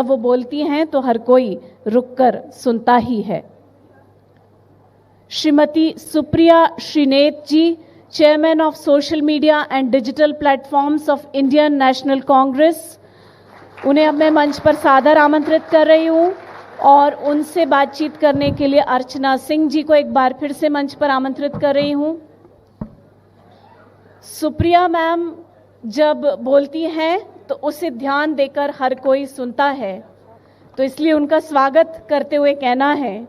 वो बोलती हैं तो हर कोई रुककर सुनता ही है। Shrimati Supriya Shrinate ji, chairman of social media and digital platforms of Indian National Congress, उन्हें अब मैं मंच पर सादर आमंत्रित कर रही हूं और उनसे बातचीत करने के लिए अर्चना सिंह जी को एक बार फिर से मंच पर आमंत्रित कर रही हूं। सुप्रिया मैम जब बोलती हैं तो उसे ध्यान देकर हर कोई सुनता है, तो इसलिए उनका स्वागत करते हुए कहना है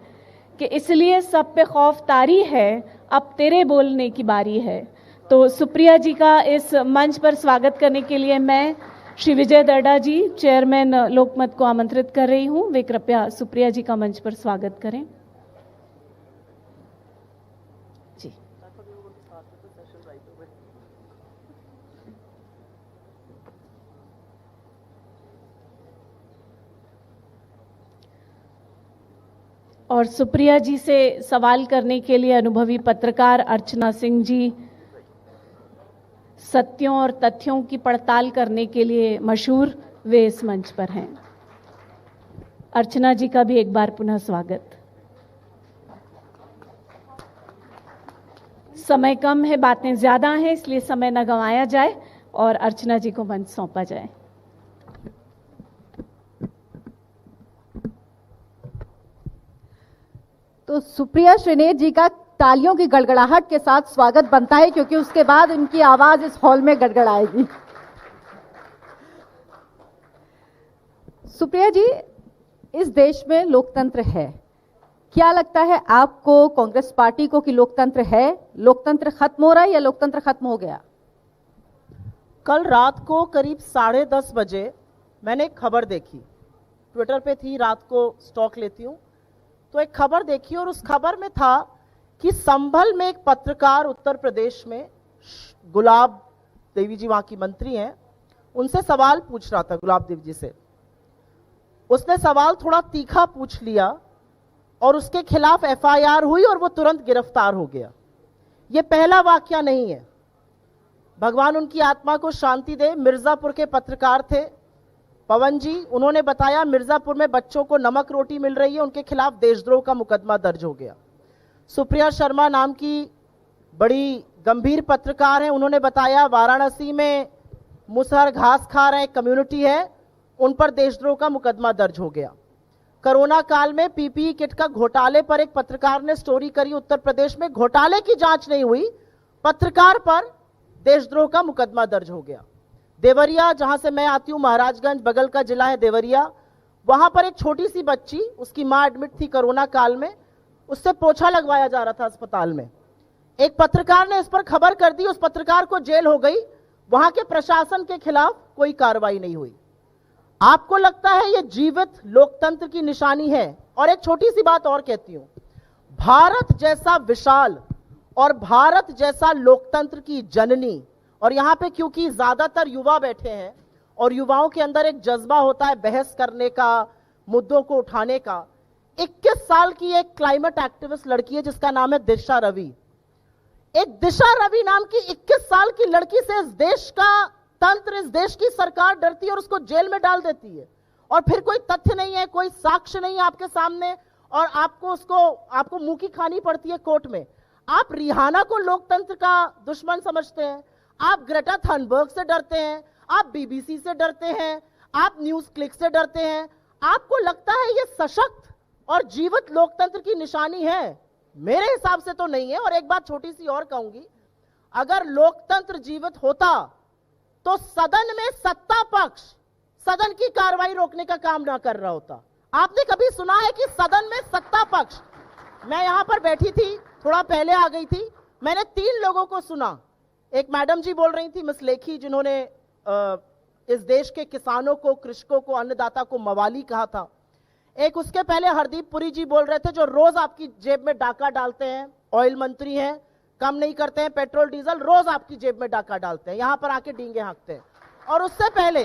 कि इसलिए सब पे खौफ तारी है, अब तेरे बोलने की बारी है। तो सुप्रिया जी का इस मंच पर स्वागत करने के लिए मैं श्री विजय दर्डा जी, चेयरमैन लोकमत को आमंत्रित कर रही हूं। वे कृपया सुप्रिया जी का मंच पर स्वागत करें। जी। और सुप्रिया जी से सवाल करने के लिए अनुभवी पत्रकार अर्चना सिंह जी, सत्यों और तथ्यों की पड़ताल करने के लिए मशहूर, वे इस मंच पर हैं। अर्चना जी का भी एक बार पुनः स्वागत। समय कम है, बातें ज्यादा हैं, इसलिए समय न गंवाया जाए और अर्चना जी को मंच सौंपा जाए। तो सुप्रिया श्रीनेत जी का तालियों की गड़गड़ाहट के साथ स्वागत बनता है, क्योंकि उसके बाद इनकी आवाज इस हॉल में गड़गड़ाएगी। सुप्रिया जी, इस देश में लोकतंत्र है, क्या लगता है आपको, कांग्रेस पार्टी को, कि लोकतंत्र है, लोकतंत्र खत्म हो रहा है या लोकतंत्र खत्म हो गया? कल रात को करीब 10:30 बजे मैंने एक खबर देखी, ट्विटर पे थी, रात को स्टॉक लेती हूँ, तो एक खबर देखी और उस खबर में था कि संभल में एक पत्रकार, उत्तर प्रदेश में, गुलाब देवी जी वहां की मंत्री हैं, उनसे सवाल पूछ रहा था, गुलाब देवी जी से। उसने सवाल थोड़ा तीखा पूछ लिया और उसके खिलाफ एफआईआर हुई और वो तुरंत गिरफ्तार हो गया। ये पहला वाकया नहीं है, भगवान उनकी आत्मा को शांति दे। मिर्जापुर के पत्रकार थे पवन जी, उन्होंने बताया मिर्जापुर में बच्चों को नमक रोटी मिल रही है, उनके खिलाफ देशद्रोह का मुकदमा दर्ज हो गया। सुप्रिया शर्मा नाम की बड़ी गंभीर पत्रकार हैं, उन्होंने बताया वाराणसी में मुसहर घास खा रहे कम्युनिटी है, उन पर देशद्रोह का मुकदमा दर्ज हो गया। कोरोना काल में पीपीई किट का घोटाले पर एक पत्रकार ने स्टोरी करी, उत्तर प्रदेश में घोटाले की जांच नहीं हुई, पत्रकार पर देशद्रोह का मुकदमा दर्ज हो गया। देवरिया, जहां से मैं आती हूं, महाराजगंज बगल का जिला है देवरिया, वहां पर एक छोटी सी बच्ची, उसकी मां एडमिट थी कोरोना काल में, उससे पोछा लगवाया जा रहा था अस्पताल में। एक पत्रकार ने इस पर खबर कर दी, उस पत्रकार को जेल हो गई, वहां के प्रशासन के खिलाफ कोई कार्रवाई नहीं हुई। आपको लगता है यह जीवित लोकतंत्र की निशानी है? और एक छोटी सी बात और कहती हूं, भारत जैसा विशाल और भारत जैसा लोकतंत्र की जननी, और यहां पे क्योंकि ज्यादातर युवा बैठे हैं और युवाओं के अंदर एक जज्बा होता है बहस करने का, मुद्दों को उठाने का, 21 साल की एक क्लाइमेट एक्टिविस्ट लड़की है जिसका नाम है दिशा रवि। एक दिशा रवि नाम की 21 साल की लड़की से इस देश का तंत्र, इस देश की सरकार डरती है और उसको जेल में डाल देती है, और फिर कोई तथ्य नहीं है, कोई साक्ष्य नहीं है आपके सामने, और आपको मुंह की खानी पड़ती है कोर्ट में। आप रिहाना को लोकतंत्र का दुश्मन समझते हैं, आप ग्रेटा थनबर्ग से डरते हैं, आप बीबीसी से डरते हैं, आप न्यूज क्लिक से डरते हैं। आपको लगता है ये सशक्त और जीवित लोकतंत्र की निशानी है? मेरे हिसाब से तो नहीं है। और एक बात छोटी सी और कहूंगी, अगर लोकतंत्र जीवित होता तो सदन में सत्ता पक्ष सदन की कार्रवाई रोकने का काम ना कर रहा होता। आपने कभी सुना है कि सदन में सत्ता पक्ष? मैं यहां पर बैठी थी, थोड़ा पहले आ गई थी, मैंने 3 लोगों को सुना। एक मैडम जी बोल रही थी, मिस लेखी, जिन्होंने इस देश के किसानों को, कृषकों को, अन्नदाता को मवाली कहा था। एक उसके पहले हरदीप पुरी जी बोल रहे थे, जो रोज आपकी जेब में डाका डालते हैं, ऑयल मंत्री हैं, कम नहीं करते हैं पेट्रोल डीजल, रोज आपकी जेब में डाका डालते हैं, यहां पर आके डींगे हाँकते हैं। और उससे पहले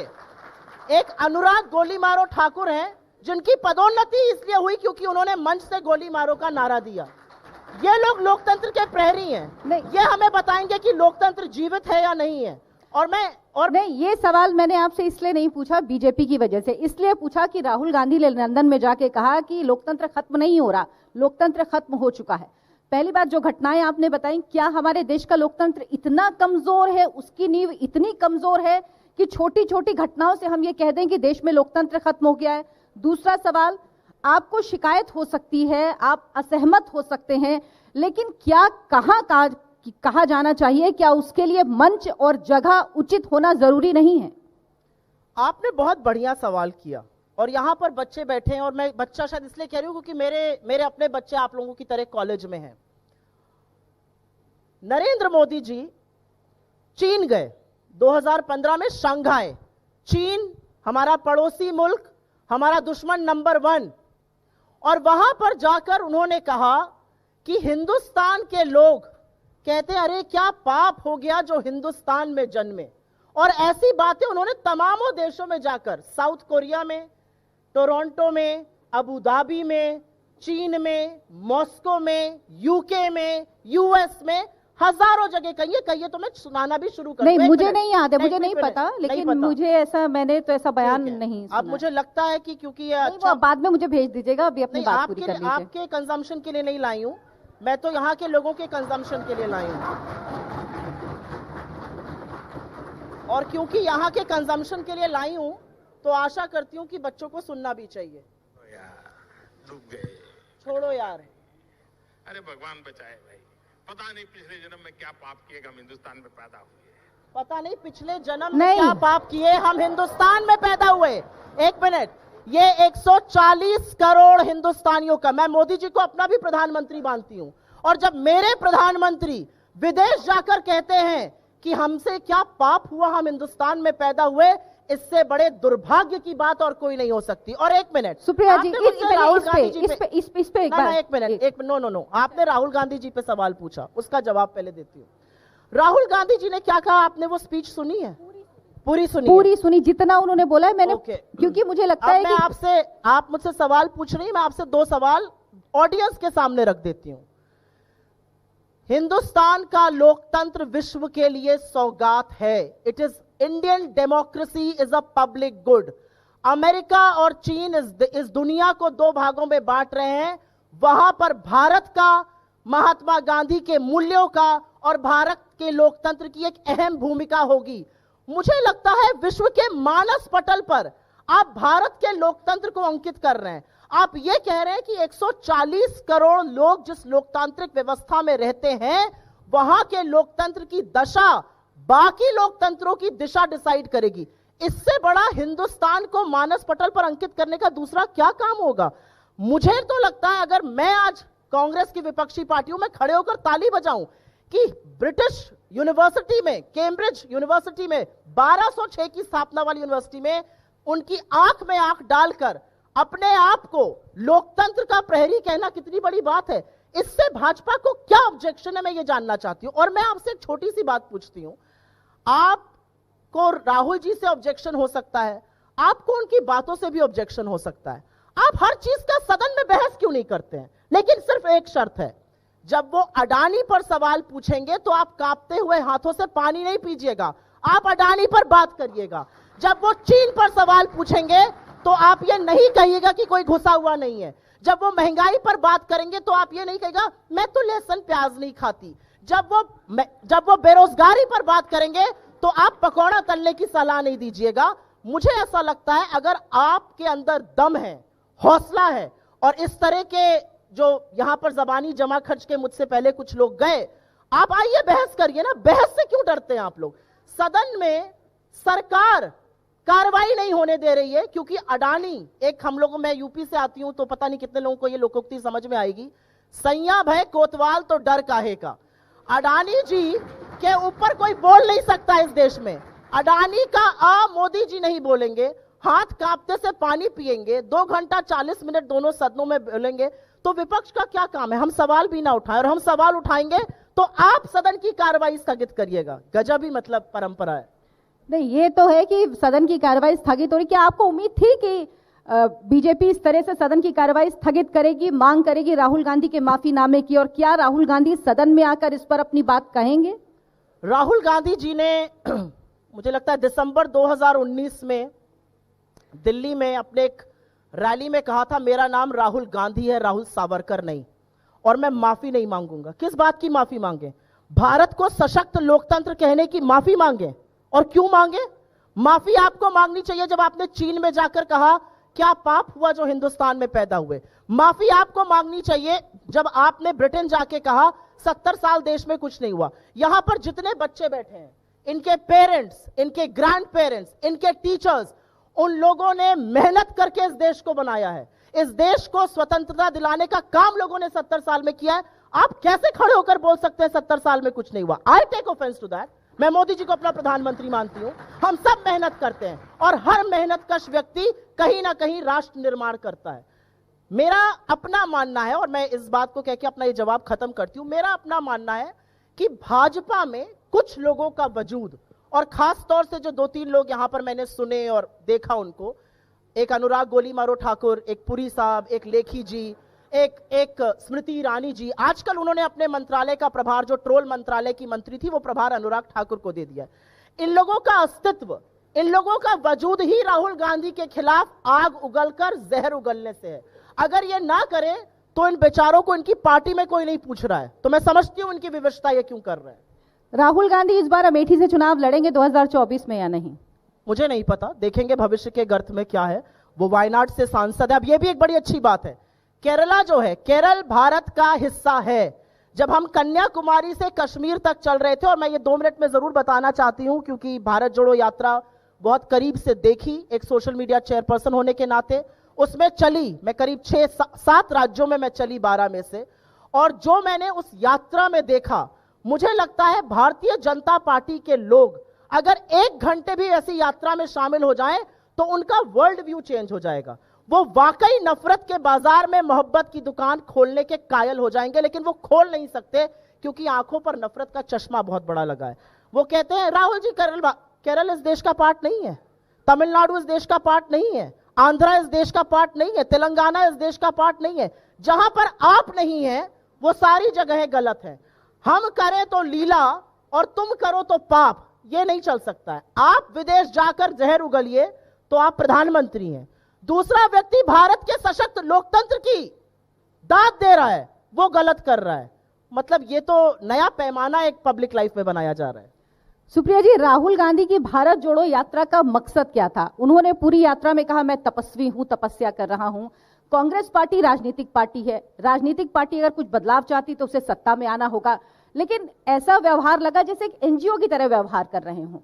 एक अनुराग गोली मारो ठाकुर हैं, जिनकी पदोन्नति इसलिए हुई क्योंकि उन्होंने मंच से गोली मारो का नारा दिया। ये लोग लोकतंत्र के प्रहरी हैं, ये हमें बताएंगे कि लोकतंत्र जीवित है या नहीं है। और नहीं, ये सवाल मैंने आपसे इसलिए नहीं पूछा बीजेपी की वजह से, इसलिए पूछा कि राहुल गांधी ने लंदन में जाके कहा कि लोकतंत्र खत्म नहीं हो रहा, लोकतंत्र खत्म हो चुका है। पहली बात, जो घटनाएं आपने बताई, क्या हमारे देश का लोकतंत्र इतना कमजोर है, उसकी नींव इतनी कमजोर है कि छोटी छोटी घटनाओं से हम ये कह दें कि देश में लोकतंत्र खत्म हो गया है? दूसरा सवाल, आपको शिकायत हो सकती है, आप असहमत हो सकते हैं, लेकिन क्या कहा जाना चाहिए, क्या उसके लिए मंच और जगह उचित होना जरूरी नहीं है? आपने बहुत बढ़िया सवाल किया और यहाँ पर बच्चे बैठे हैं, और मैं बच्चा शायद इसलिए कह रही हूं क्योंकि मेरे अपने बच्चे आप लोगों की तरह कॉलेज में हैं। नरेंद्र मोदी जी चीन गए 2015 में, शंघाई। चीन हमारा पड़ोसी मुल्क, हमारा दुश्मन नंबर 1, और वहां पर जाकर उन्होंने कहा कि हिंदुस्तान के लोग कहते हैं अरे क्या पाप हो गया जो हिंदुस्तान में जन्मे, और ऐसी बातें उन्होंने तमामों देशों में जाकर, साउथ कोरिया में, टोरंटो में, अबू धाबी में, चीन में, मॉस्को में, यूके में, यूएस में, हजारों जगह कहिए तो मैं सुनाना भी शुरू कर दूं। नहीं, मुझे नहीं याद है, मुझे नहीं पता, लेकिन मुझे ऐसा, मैंने तो ऐसा बयान नहीं सुना। अब मुझे लगता है कि क्योंकि ये अच्छा, बाद में मुझे भेज दीजिएगा, अभी अपनी बात पूरी कर लीजिए। आपके कंजम्पशन के लिए नहीं लाई हूं मैं, तो यहाँ के लोगों के कंजम्पशन के लिए लाई हूं, और क्योंकि यहाँ के कंजम्पशन के लिए लाई हूं तो आशा करती हूं कि बच्चों को सुनना भी चाहिए। डूब गए, छोड़ो यार, अरे भगवान बचाए भाई, पता नहीं पिछले जन्म में क्या पाप किए हम हिंदुस्तान में पैदा हुए। पता नहीं पिछले जन्म में क्या पाप किए हम हिंदुस्तान में पैदा हुए। एक मिनट, ये 140 करोड़ हिंदुस्तानियों का, मैं मोदी जी को अपना भी प्रधानमंत्री मानती हूं, और जब मेरे प्रधानमंत्री विदेश जाकर कहते हैं कि हमसे क्या पाप हुआ, हम हिंदुस्तान में पैदा हुए, इससे बड़े दुर्भाग्य की बात और कोई नहीं हो सकती। और एक मिनट, सुप्रिया जी, राहुल गांधी जी पे एक बार, एक मिनट, नो, आपने राहुल गांधी जी पे सवाल पूछा, उसका जवाब पहले देती हूँ। राहुल गांधी जी ने क्या कहा, आपने वो स्पीच सुनी है? पूरी सुनी, जितना उन्होंने बोला है मैंने, क्योंकि मुझे लगता है कि आप मुझसे सवाल पूछ रही हैं, मैं आपसे 2 सवाल ऑडियंस के सामने रख देती हूं। हिंदुस्तान का लोकतंत्र विश्व के लिए सौगात है। It is Indian democracy is a public good. America और चीन इस दुनिया को 2 भागों में बांट रहे हैं। वहां पर भारत का, महात्मा गांधी के मूल्यों का और भारत के लोकतंत्र की एक अहम भूमिका होगी। मुझे लगता है विश्व के मानस पटल पर आप भारत के लोकतंत्र को अंकित कर रहे हैं। आप ये कह रहे हैं कि 140 करोड़ लोग जिस लोकतांत्रिक व्यवस्था में रहते हैं, वहां के लोकतंत्र की दशा बाकी लोकतंत्रों की दिशा डिसाइड करेगी। इससे बड़ा हिंदुस्तान को मानस पटल पर अंकित करने का दूसरा क्या काम होगा? मुझे तो लगता है अगर मैं आज कांग्रेस की विपक्षी पार्टियों में खड़े होकर ताली बजाऊं कि ब्रिटिश यूनिवर्सिटी में, कैम्ब्रिज यूनिवर्सिटी में, 1206 की स्थापना वाली यूनिवर्सिटी में, उनकी आंख में आंख डालकर अपने आप को लोकतंत्र का प्रहरी कहना कितनी बड़ी बात है। इससे भाजपा को क्या ऑब्जेक्शन है, मैं ये जानना चाहती हूं। और मैं आपसे एक छोटी सी बात पूछती हूं, आपको राहुल जी से ऑब्जेक्शन हो सकता है, आपको उनकी बातों से भी ऑब्जेक्शन हो सकता है, आप हर चीज का सदन में बहस क्यों नहीं करते हैं? लेकिन सिर्फ एक शर्त है, जब वो अडानी पर सवाल पूछेंगे तो आप कांपते हुए हाथों से पानी नहीं पीजिएगा, आप अडानी पर बात करिएगा। जब वो चीन पर सवाल पूछेंगे तो आप ये नहीं कहिएगा कि कोई घुसा हुआ नहीं है। जब वो महंगाई पर बात करेंगे तो आप ये नहीं कहिएगा मैं तो लहसुन प्याज नहीं खाती। जब वो बेरोजगारी पर बात करेंगे तो आप पकौड़ा तलने की सलाह नहीं दीजिएगा। मुझे ऐसा लगता है अगर आपके अंदर दम है, हौसला है, और इस तरह के जो यहां पर जबानी जमा खर्च के मुझसे पहले कुछ लोग गए, आप आइए बहस करिए ना। बहस से क्यों डरते हैं आप लोग? सदन में सरकार कार्रवाई नहीं होने दे रही है क्योंकि अडानी, एक हम लोगों, मैं यूपी से आती हूं तो पता नहीं कितने लोगों को ये लोकोक्ति समझ में आएगी, सैया भय कोतवाल तो डर काहे का। अडानी जी के ऊपर कोई बोल नहीं सकता इस देश में। अडानी का आ मोदी जी नहीं बोलेंगे, हाथ कांपते से पानी पिएंगे, 2 घंटा 40 मिनट दोनों सदनों में बोलेंगे, तो विपक्ष का क्या काम है? हम सवाल भी ना उठाएं, और हम सवाल उठाएंगे तो आप सदन की कार्रवाई स्थगित करिएगा। गजब ही मतलब परंपरा है। नहीं, ये तो है कि सदन की कार्रवाई स्थगित हो रही। क्या आपको उम्मीद थी कि बीजेपी इस तरह से सदन की कार्रवाई स्थगित करेगी, मांग करेगी राहुल गांधी के माफीनामे की, और क्या राहुल गांधी सदन में आकर इस पर अपनी बात कहेंगे? राहुल गांधी जी ने मुझे लगता है दिसंबर 2019 में दिल्ली में अपने एक रैली में कहा था, मेरा नाम राहुल गांधी है, राहुल सावरकर नहीं, और मैं माफी नहीं मांगूंगा। किस बात की माफी मांगे? भारत को सशक्त लोकतंत्र कहने की माफी मांगे। और क्यों मांगे? माफी आपको मांगनी चाहिए जब आपने चीन में जाकर कहा क्या पाप हुआ जो हिंदुस्तान में पैदा हुए। माफी आपको मांगनी चाहिए जब आपने ब्रिटेन जाके कहा 70 साल देश में कुछ नहीं हुआ। यहां पर जितने बच्चे बैठे हैं, इनके पेरेंट्स, इनके ग्रैंड पेरेंट्स, इनके टीचर्स, उन लोगों ने मेहनत करके इस देश को बनाया है। इस देश को स्वतंत्रता दिलाने का काम लोगों ने 70 साल में किया है। आप कैसे खड़े होकर बोल सकते हैं 70 साल में कुछ नहीं हुआ? I take offence to that. मैं मोदी जी को अपना प्रधानमंत्री मानती हूं। हम सब मेहनत करते हैं और हर मेहनतकश व्यक्ति कहीं ना कहीं राष्ट्र निर्माण करता है। मेरा अपना मानना है, और मैं इस बात को कह के अपना ये जवाब खत्म करती हूं, मेरा अपना मानना है कि भाजपा में कुछ लोगों का वजूद, और खास तौर से जो 2-3 लोग यहां पर मैंने सुने और देखा उनको, एक अनुराग गोली मारो ठाकुर, एक पुरी साहब, एक लेखी जी, एक स्मृति ईरानी जी, आजकल उन्होंने अपने मंत्रालय का प्रभार, जो ट्रोल मंत्रालय की मंत्री थी, वो प्रभार अनुराग ठाकुर को दे दिया। इन लोगों का अस्तित्व, इन लोगों का वजूद ही राहुल गांधी के खिलाफ आग उगलकर जहर उगलने से है। अगर ये ना करे तो इन बेचारों को इनकी पार्टी में कोई नहीं पूछ रहा है। तो मैं समझती हूं इनकी विवशता ये क्यों कर रहे हैं। राहुल गांधी इस बार अमेठी से चुनाव लड़ेंगे 2024 में या नहीं? मुझे नहीं पता, देखेंगे भविष्य के गर्त में क्या है। वो वायनाड से सांसद है। अब ये भी एक बड़ी अच्छी बात है, केरला जो है, केरल भारत का हिस्सा है। जब हम कन्याकुमारी से कश्मीर तक चल रहे थे, और मैं ये 2 मिनट में जरूर बताना चाहती हूं क्योंकि भारत जोड़ो यात्रा बहुत करीब से देखी एक सोशल मीडिया चेयरपर्सन होने के नाते, उसमें चली मैं करीब 6-7 राज्यों में मैं चली 12 में से, और जो मैंने उस यात्रा में देखा, मुझे लगता है भारतीय जनता पार्टी के लोग अगर 1 घंटे भी ऐसी यात्रा में शामिल हो जाएं तो उनका वर्ल्ड व्यू चेंज हो जाएगा। वो वाकई नफरत के बाजार में मोहब्बत की दुकान खोलने के कायल हो जाएंगे, लेकिन वो खोल नहीं सकते क्योंकि आंखों पर नफरत का चश्मा बहुत बड़ा लगा है। वो कहते हैं राहुल जी केरल इस देश का पार्ट नहीं है, तमिलनाडु इस देश का पार्ट नहीं है, आंध्रा इस देश का पार्ट नहीं है, तेलंगाना इस देश का पार्ट नहीं है। जहां पर आप नहीं है वो सारी जगह गलत है। हम करें तो लीला और तुम करो तो पाप, ये नहीं चल सकता है। आप विदेश जाकर जहर उगलिए तो आप प्रधानमंत्री हैं, दूसरा व्यक्ति भारत के सशक्त लोकतंत्र की दाद दे रहा है, वो गलत कर रहा है। मतलब ये तो नया पैमाना एक पब्लिक लाइफ में बनाया जा रहा है। सुप्रिया जी, राहुल गांधी की भारत जोड़ो यात्रा का मकसद क्या था? उन्होंने पूरी यात्रा में कहा मैं तपस्वी हूं, तपस्या कर रहा हूं। कांग्रेस पार्टी राजनीतिक पार्टी है, राजनीतिक पार्टी अगर कुछ बदलाव चाहती तो उसे सत्ता में आना होगा, लेकिन ऐसा व्यवहार लगा जैसे एक एनजीओ की तरह व्यवहार कर रहे हों।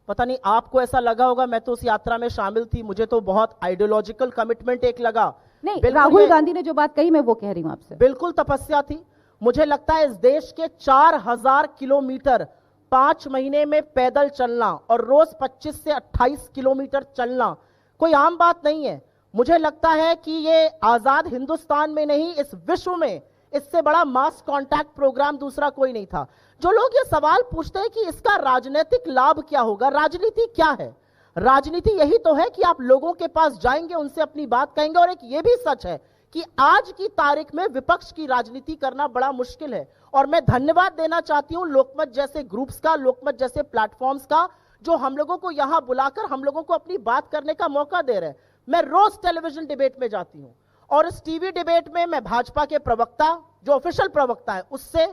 पता नहीं आपको ऐसा लगा होगा, मैं तो उस यात्रा में शामिल थी, मुझे तो बहुत आइडियोलॉजिकल कमिटमेंट एक लगा। नहीं, राहुल गांधी ने जो बात कही मैं वो कह रही हूं आपसे। बिल्कुल तपस्या थी। मुझे लगता है इस देश के 4000 किलोमीटर 5 महीने में पैदल चलना और रोज 25 से 28 किलोमीटर चलना कोई आम बात नहीं है। मुझे लगता है कि ये आजाद हिंदुस्तान में नहीं, इस विश्व में इससे बड़ा मास कांटेक्ट प्रोग्राम दूसरा कोई नहीं था। जो लोग ये सवाल पूछते हैं कि इसका राजनीतिक लाभ क्या होगा, राजनीति क्या है? राजनीति यही तो है कि आप लोगों के पास जाएंगे, उनसे अपनी बात कहेंगे। और एक ये भी सच है कि आज की तारीख में विपक्ष की राजनीति करना बड़ा मुश्किल है। और मैं धन्यवाद देना चाहती हूं लोकमत जैसे ग्रुप्स का, लोकमत जैसे प्लेटफॉर्म्स का, जो हम लोगों को यहां बुलाकर हम लोगों को अपनी बात करने का मौका दे रहे हैं। मैं रोज टेलीविजन डिबेट में जाती हूं और इस टीवी डिबेट में मैं भाजपा के प्रवक्ता, जो ऑफिशियल प्रवक्ता है उससे,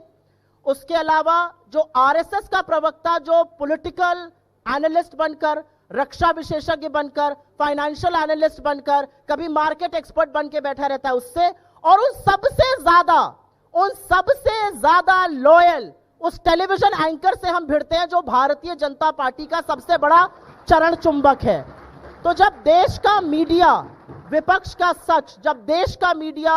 उसके अलावा जो आरएसएस का प्रवक्ता, जो पॉलिटिकल एनालिस्ट बनकर, रक्षा विशेषज्ञ बनकर, फाइनेंशियल एनालिस्ट बनकर, कभी मार्केट एक्सपर्ट बन के बैठा रहता है उससे, और उन सबसे ज्यादा लॉयल उस टेलीविजन एंकर से हम भिड़ते हैं जो भारतीय जनता पार्टी का सबसे बड़ा चरण चुंबक है। तो जब देश का मीडिया, विपक्ष का सच, जब देश का मीडिया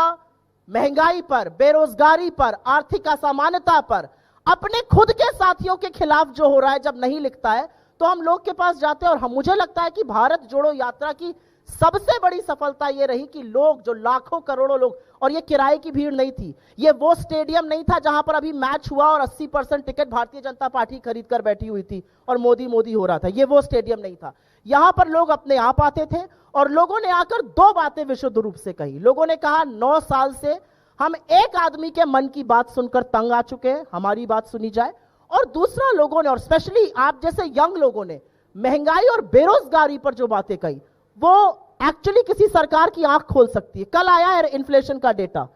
महंगाई पर, बेरोजगारी पर, आर्थिक असमानता पर, अपने खुद के साथियों के खिलाफ जो हो रहा है जब नहीं लिखता है, तो हम लोग के पास जाते हैं। और मुझे लगता है कि भारत जोड़ो यात्रा की सबसे बड़ी सफलता यह रही कि लोग, जो लाखों करोड़ों लोग, और ये किराए की भीड़ नहीं थी, ये वो स्टेडियम नहीं था जहां पर अभी मैच हुआ और 80% टिकट भारतीय जनता पार्टी खरीद कर बैठी हुई थी और मोदी मोदी हो रहा था, ये वो स्टेडियम नहीं था। यहां पर लोग अपने आप आते थे और लोगों ने आकर 2 बातें विशुद्ध रूप से कही। लोगों ने कहा 9 साल से हम एक आदमी के मन की बात सुनकर तंग आ चुके हैं, हमारी बात सुनी जाए। और दूसरा लोगों ने, और स्पेशली आप जैसे यंग लोगों ने महंगाई और बेरोजगारी पर जो बातें कही, वो एक्चुअली किसी सरकार की आंख खोल सकती है। कल आया है इन्फ्लेशन का डेटा,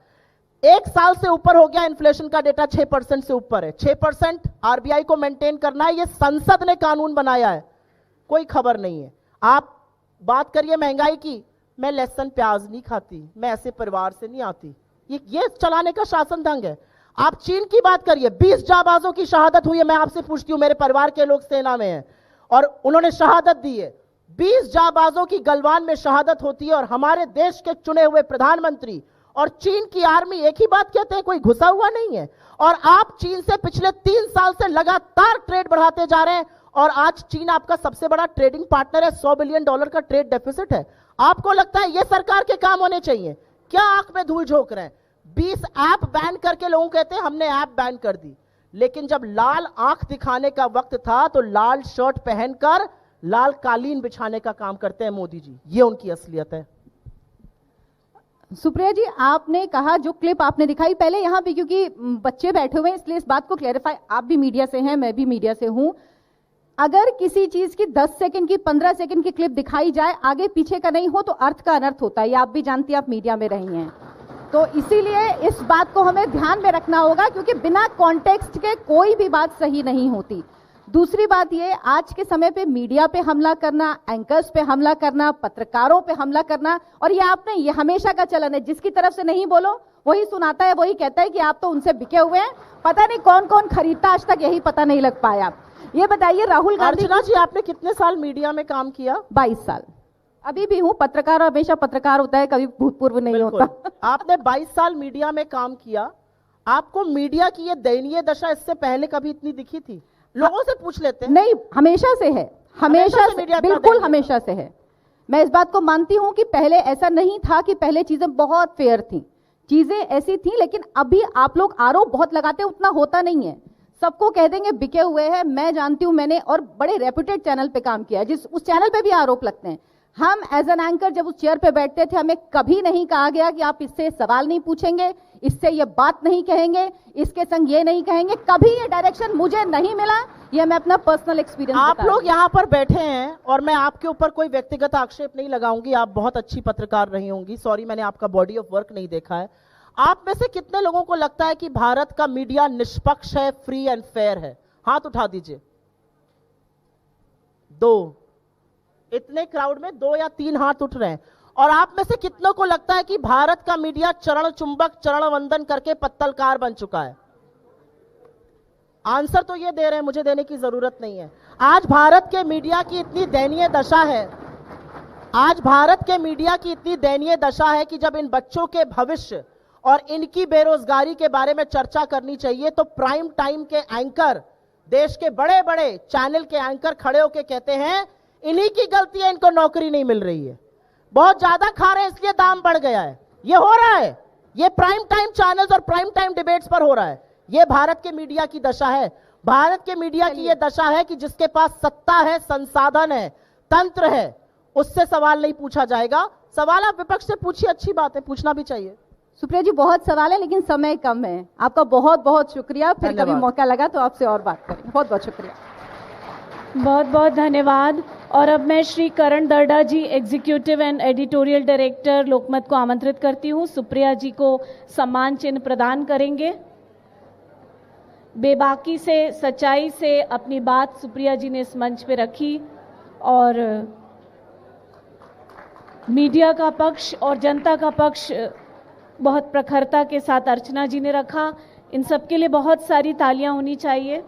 1 साल से ऊपर हो गया इन्फ्लेशन का डेटा, 6% से ऊपर है। 6% आरबीआई को मेंटेन करना है, ये संसद ने कानून बनाया है, कोई खबर नहीं है। आप बात करिए महंगाई की, मैं लहसुन प्याज नहीं खाती, मैं ऐसे परिवार से नहीं आती, ये चलाने का शासन ढंग है। आप चीन की बात करिए, 20 जाबाजों की शहादत हुई है। मैं आपसे पूछती हूं, मेरे परिवार के लोग सेना में हैं और उन्होंने शहादत दी है। 20 जाबाजों की गलवान में शहादत होती है और हमारे देश के चुने हुए प्रधानमंत्री और चीन की आर्मी एक ही बात कहते हैं, कोई घुसा हुआ नहीं है। और आप चीन से पिछले 3 साल से लगातार ट्रेड बढ़ाते जा रहे हैं और आज चीन आपका सबसे बड़ा ट्रेडिंग पार्टनर है। $100 बिलियन का ट्रेड डेफिसिट है। आपको लगता है ये सरकार के काम होने चाहिए? क्या आंख में धूल झोंक रहे हैं? 20 ऐप बैन करके लोगों कहते हैं हमने ऐप बैन कर दी, लेकिन जब लाल आंख दिखाने का वक्त था तो लाल शर्ट पहनकर लाल कालीन बिछाने का काम करते हैं मोदी जी। ये उनकी असलियत है। सुप्रिया जी, आपने कहा, जो क्लिप आपने दिखाई पहले यहां पे, क्योंकि बच्चे बैठे हुए हैं इसलिए इस बात को क्लैरिफाई, आप भी मीडिया से हैं, मैं भी मीडिया से हूं। अगर किसी चीज की 10 सेकंड की 15 सेकंड की क्लिप दिखाई जाए, आगे पीछे का नहीं हो, तो अर्थ का अनर्थ होता है। ये आप भी जानती हैं, आप मीडिया में रही हैं, तो इसीलिए इस बात को हमें ध्यान में रखना होगा, क्योंकि बिना कॉन्टेक्स्ट के कोई भी बात सही नहीं होती। दूसरी बात ये, आज के समय पे मीडिया पे हमला करना, एंकर्स पे हमला करना, पत्रकारों पे हमला करना, और ये हमेशा का चलन है। जिसकी तरफ से नहीं बोलो वही सुनाता है, वही कहता है कि आप तो उनसे बिके हुए हैं, पता नहीं कौन कौन खरीदता, आज तक यही पता नहीं लग पाया। ये बताइए, राहुल गांधी अर्चना जी, आपने कितने साल मीडिया में काम किया? 22 साल। अभी भी हूं पत्रकार, और हमेशा पत्रकार होता है, कभी भूतपूर्व नहीं होता। आपने 22 साल मीडिया में काम किया, आपको मीडिया की ये दयनीय दशा इससे पहले कभी इतनी दिखी थी? लोगों से पूछ लेते हैं। नहीं, हमेशा से है, हमेशा से, मीडिया बिल्कुल हमेशा से है। मैं इस बात को मानती हूं कि पहले ऐसा नहीं था, कि पहले चीजें बहुत फेयर थी, चीजें ऐसी थी, लेकिन अभी आप लोग आरोप बहुत लगाते हैं, उतना होता नहीं है। सबको कह देंगे बिके हुए हैं। मैं जानती हूं, मैंने और बड़े रेप्यूटेड चैनल पे काम किया, जिस उस चैनल पे भी आरोप लगते हैं। हम एज एन एंकर जब उस चेयर पे बैठते थे, हमें कभी नहीं कहा गया कि आप इससे सवाल नहीं पूछेंगे, इससे ये बात नहीं कहेंगे, इसके संग ये नहीं कहेंगे। कभी ये डायरेक्शन मुझे नहीं मिला, ये मैं अपना पर्सनल एक्सपीरियंस आप लोग यहाँ पर बैठे हैं और मैं आपके ऊपर कोई व्यक्तिगत आक्षेप नहीं लगाऊंगी, आप बहुत अच्छी पत्रकार रही होंगी। सॉरी, मैंने आपका बॉडी ऑफ वर्क नहीं देखा है। आप में से कितने लोगों को लगता है कि भारत का मीडिया निष्पक्ष है, फ्री एंड फेयर है? हाथ उठा दीजिए। 2, इतने क्राउड में 2 या 3 हाथ उठ रहे हैं। और आप में से कितनों को लगता है कि भारत का मीडिया चरण चुंबक, चरण वंदन करके पत्तलकार बन चुका है? आंसर तो ये दे रहे हैं, मुझे देने की जरूरत नहीं है। आज भारत के मीडिया की इतनी दयनीय दशा है, आज भारत के मीडिया की इतनी दयनीय दशा है कि जब इन बच्चों के भविष्य और इनकी बेरोजगारी के बारे में चर्चा करनी चाहिए, तो प्राइम टाइम के एंकर, देश के बड़े बड़े चैनल के एंकर खड़े होकर कहते हैं इन्हीं की गलती है, इनको नौकरी नहीं मिल रही है, बहुत ज्यादा खा रहे हैं इसलिए दाम बढ़ गया है। ये हो रहा है, ये प्राइम टाइम चैनल्स और प्राइम टाइम डिबेट्स पर हो रहा है। ये भारत के मीडिया की दशा है। भारत के मीडिया की ये दशा है कि जिसके पास सत्ता है, संसाधन है, तंत्र है, उससे सवाल नहीं पूछा जाएगा। सवाल आप विपक्ष से पूछिए, अच्छी बात है, पूछना भी चाहिए। सुप्रिया जी, बहुत सवाल है लेकिन समय कम है। आपका बहुत बहुत शुक्रिया। फिर कभी मौका लगा तो आपसे और बात करेंगे। बहुत बहुत शुक्रिया। बहुत बहुत धन्यवाद। और अब मैं श्री करण दर्डा जी, एग्जीक्यूटिव एंड एडिटोरियल डायरेक्टर, लोकमत को आमंत्रित करती हूँ। सुप्रिया जी को सम्मान चिन्ह प्रदान करेंगे। बेबाकी से, सच्चाई से अपनी बात सुप्रिया जी ने इस मंच पे रखी और मीडिया का पक्ष और जनता का पक्ष बहुत प्रखरता के साथ अर्चना जी ने रखा। इन सब के लिए बहुत सारी तालियां होनी चाहिए।